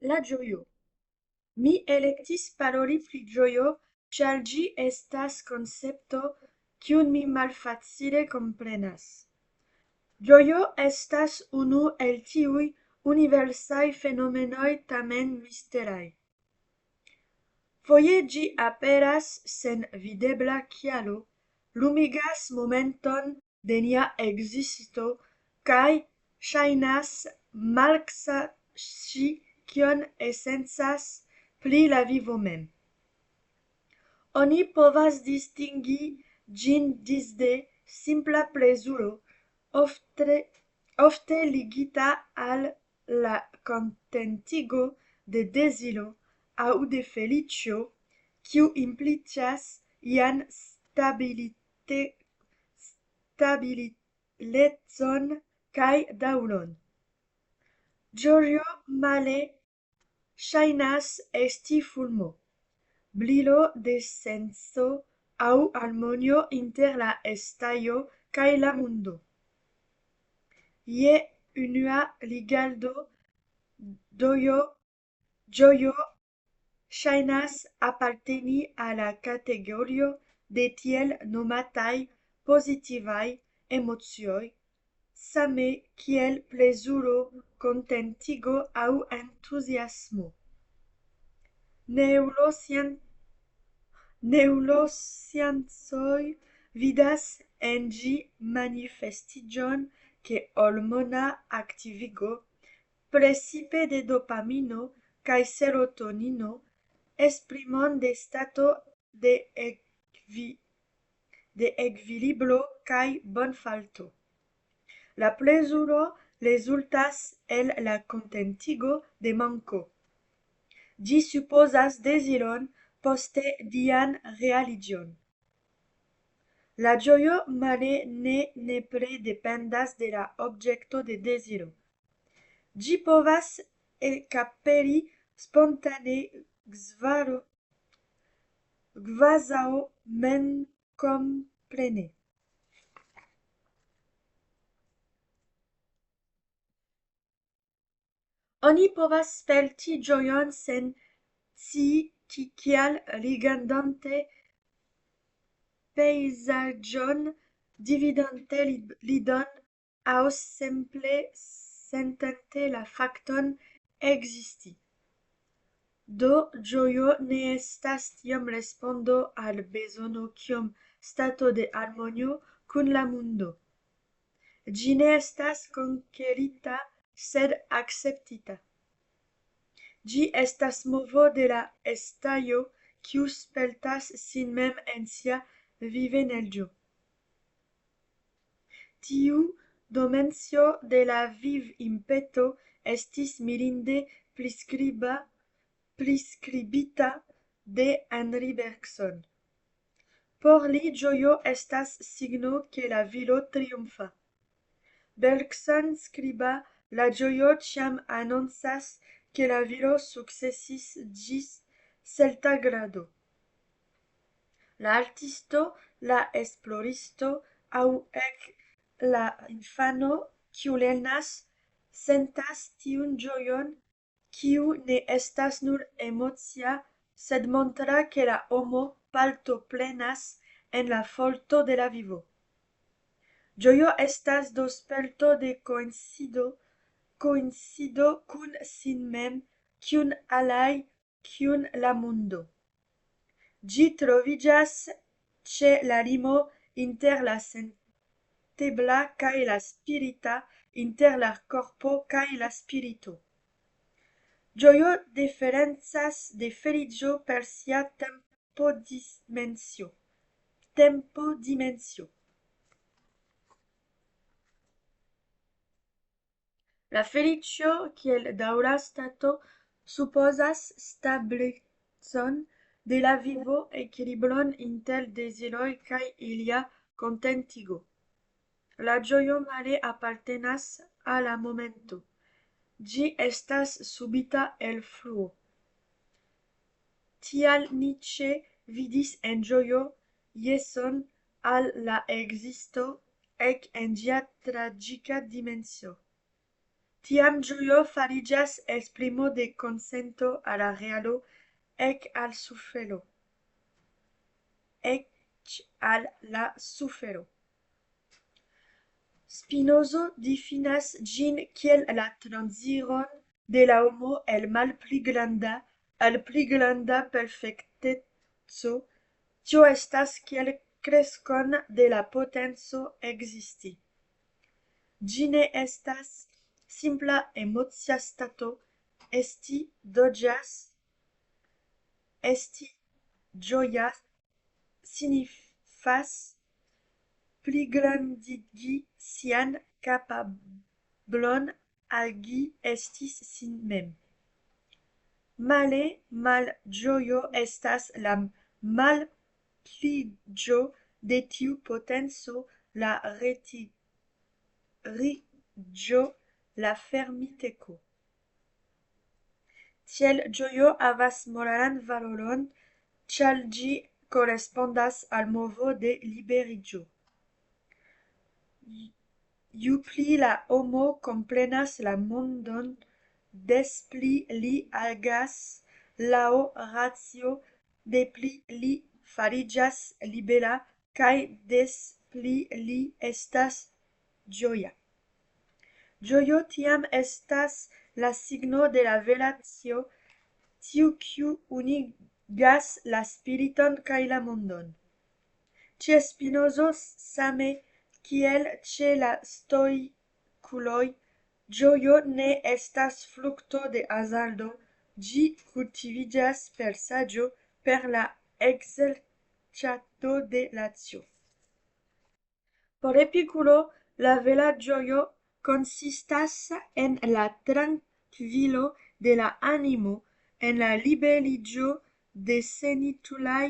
La ĝojo. Mi elektis paroli pri ĝojo, ĉar ĝi estas koncepto, kiun mi malfacile komprenas. Ĝojo estas unu el tiuj universaj fenomenoj tamen misteraj. Foje ĝi aperas sen videbla kialo, lumigas momenton de nia ekzisto kaj ŝajnas malsaŝi kion esencas pri la vivo mem. Oni povas distingi ĝin disde simpla plezuro, ofte ligita al la kontentigo de deziro aŭ de feliĉo, kiu implikas ian stabilecon kaj daŭron. Ĝojo male ŝajnas esti fulmo, brilo de senco aŭ harmonio inter la estaĵo kaj la mundo. Je unua rigardo ĝojo ŝajnas aparteni al la kategorio de tiel nomataj pozitivaj emocioj, same kiel plezuro, kontentigo aŭ entuziasmo. Neŭrosciencoj vidas en ĝi manifestiĝon de hormona aktivigo, precipe de dopamino kaj serotonino, esprimon de stato de ekvilibro kaj bonfarto. La plezuro rezultas el la kontentigo de manko. Ĝi supozas deziron, poste dian realiĝon. La ĝojo male ne nepre dependas de la objekto de deziro. Ĝi povas ekaperi spontane kvazaŭ memkomprene. Oni povas sperti ĝojon sen scii kial, rigardante pejzaĝon, dividante lidon aŭ simple sentante la fakton ekzisti. Do ĝojo ne estas tiom respondo al bezono kiom stato de harmonio kun la mundo. Ĝi ne estas konkerita, sed akceptita. Ĝi estas movo de la estaĵo, kiu spertas sin mem en sia viveneĝo. Tiu dimensio de la vivimpeto estis mirinde priskribita de Henri Bergson. Por li ĝojo estas signo ke la viro triumfa. Bergson skriba la ĝojo ĉiam anoncas ke la viro sukcesis ĝis certa grado. La artisto, la esploristo aŭ ek la infano, kiu lernas, sentas tiun ĝojon, kiu ne estas nur emocia, sed montra ke la homo partoprenas en la forto de la vivo. Ĝojo estas do sperto de koincido kun sin mem, kun alaj, kun la mundo. Ĝi troviĝas ĉe la limo inter la sentebla kaj la spirita, inter la korpo kaj la spirito. Ĝojo diferencas de feliĉo per sia tempodimensio. La feliĉo kiel daŭra stato supozas stablecon de la vivo, ekilibron inter deziroj kaj ilia kontentigo. La ĝojo male apartenas al la momento. Ĝi estas subita elfluo. Tial Nietzsche vidis en ĝojo jeson al la ekzisto ek en ĝia traĝika dimensio. Tiam ĝojo fariĝas esprimo de konsento al la realo, ec al sufero. Ec al la sufero. Spinozo difinas ĝin kiel la transiron de la homo el malpli granda al pli granda perfekteco. Tio estas kiel kreskon de la potenco ekzisti. Ĝi ne estas simpla emocia stato, esti ĝojas, esti ĝojas signifas pligrandigi sian kapablon agi esti sin mem. Male malĝojo estas la malpliĝo de tiu potenco, la retiriĝo, la fermiteko. Tiel ĝojo havas moralan valoron, ĉar ĝi korespondas al movo de liberiĝo. Ju pli la homo komprenas la mondon, des pli li agas laŭ racio, de pli li fariĝas libera, kaj des pli li estas ĝoja. Ĝojo tiam estas la signo de la velacio, tiu kiu unigas la spiriton kaj la mondon. Ĉe Spinozo same kiel ĉe la stoikuloj, ĝojo ne estas frukto de hazardo, ĝi kultiviĝas per saĝo, per la ekzerĉado de racio. Por Epikuro, la vera ĝojo konsistas en la trankvilo de la animo, en la liberiĝo de senitulaj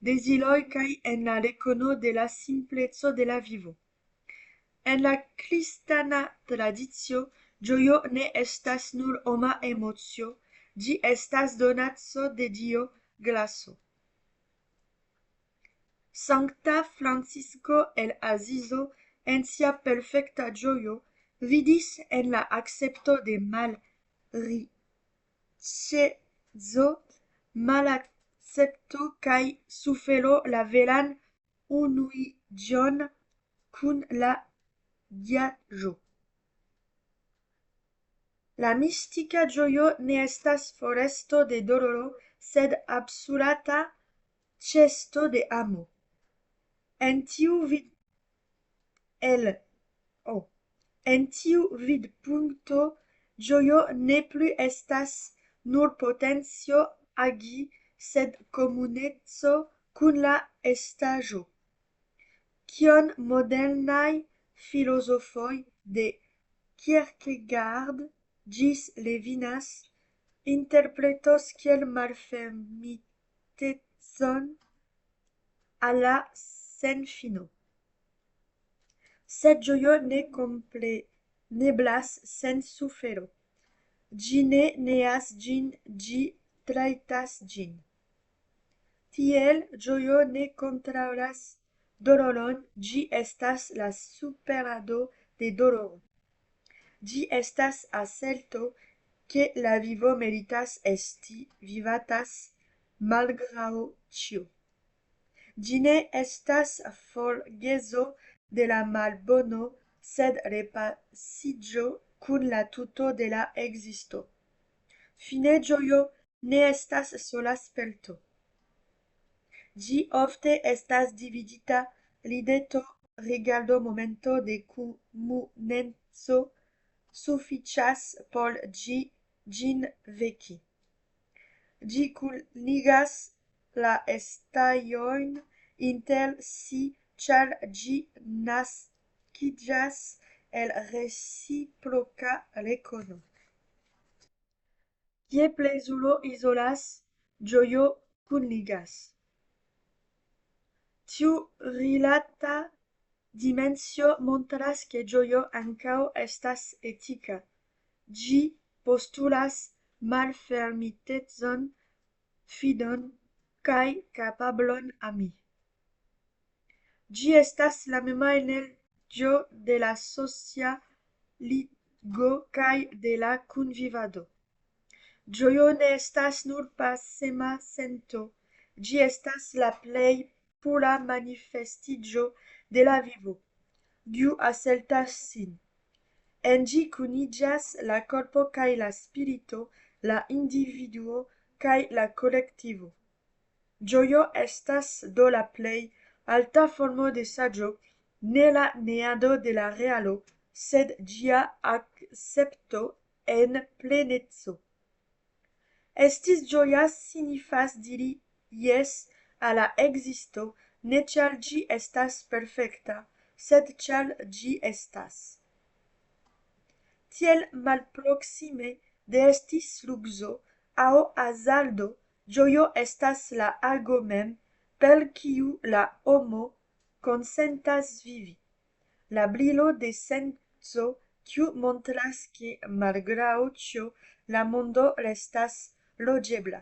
deziroj kaj en la rekono de la simpleco de la vivo. En la kristana tradicio, ĝojo ne estas nur homa emocio, ĝi estas donaco de Dio, graco. Sankta Francisco el Asizo, en sia perfekta ĝojo, vidis en la akcepto de malriĉeco, malakcepto kaj sufero la veran unuiĝon kun la diaĵo. La mistika ĝojo ne estas foresto de doloro, sed absoluta ĉeesto de amo. En tiu vidpunkto, ĝojo ne plu estas nur potenco agi, sed komuneco kun la estaĵo, kion modernaj filozofoj de Kierkegaard ĝis Levinas interpretos kiel malfermitecon al la senfino. Sed ĝojo ne kompreneblas sen sufero. Ĝi ne neas ĝin, ĝi trajtas ĝin. Tiel ĝojo ne kontraŭas doloron, ĝi estas la superado de doloro. Ĝi estas aserto ke la vivo meritas esti vivatas malgraŭ ĉio. Ĝi ne estas forgeso de la malbono, sed repasiĝo kun la tuto de la ekzisto. Fine ĝojo ne estas sola sperto. Ĝi ofte estas dividita rideto, rigardo, momento de komuneco sufiĉas por ĝin veki. Ĝi kunigas la estaĵojn inter si, ĉar ĝi naskiĝas el reciproka rekono. Kie plezuro izolas, ĝojo kunligas. Tiu rilata dimensio montras ke ĝojo ankaŭ estas etika. Ĝi postulas malfermitecon, fidon kaj kapablon ami. Ĝi estas la mema energio de la socialiĝo go kaj de la kunvivado. Ĝojo ne estas nur pasema sento, ĝi estas la plej pura manifestiĝo de la vivo. Ĝu asertas sin. En ĝi kuniĝas la korpo kaj la spirito, la individuo kaj la kolektivo. Ĝojo estas do la plej alta formo de saĝo, ne la neado de la realo, sed ĝia akcepto en pleneco. Estis ĝoja signifas diri jes al la ekzisto, ne ĉar ĝi estas perfekta, sed ĉar ĝi estas. Tiel malproksime de estis luxo aŭ hazardo, ĝojo estas la ago mem, per kiu la homo konsentas vivi. La brilo de senco, kiu montras ke malgraŭ ĉio la mondo restas loĝebla.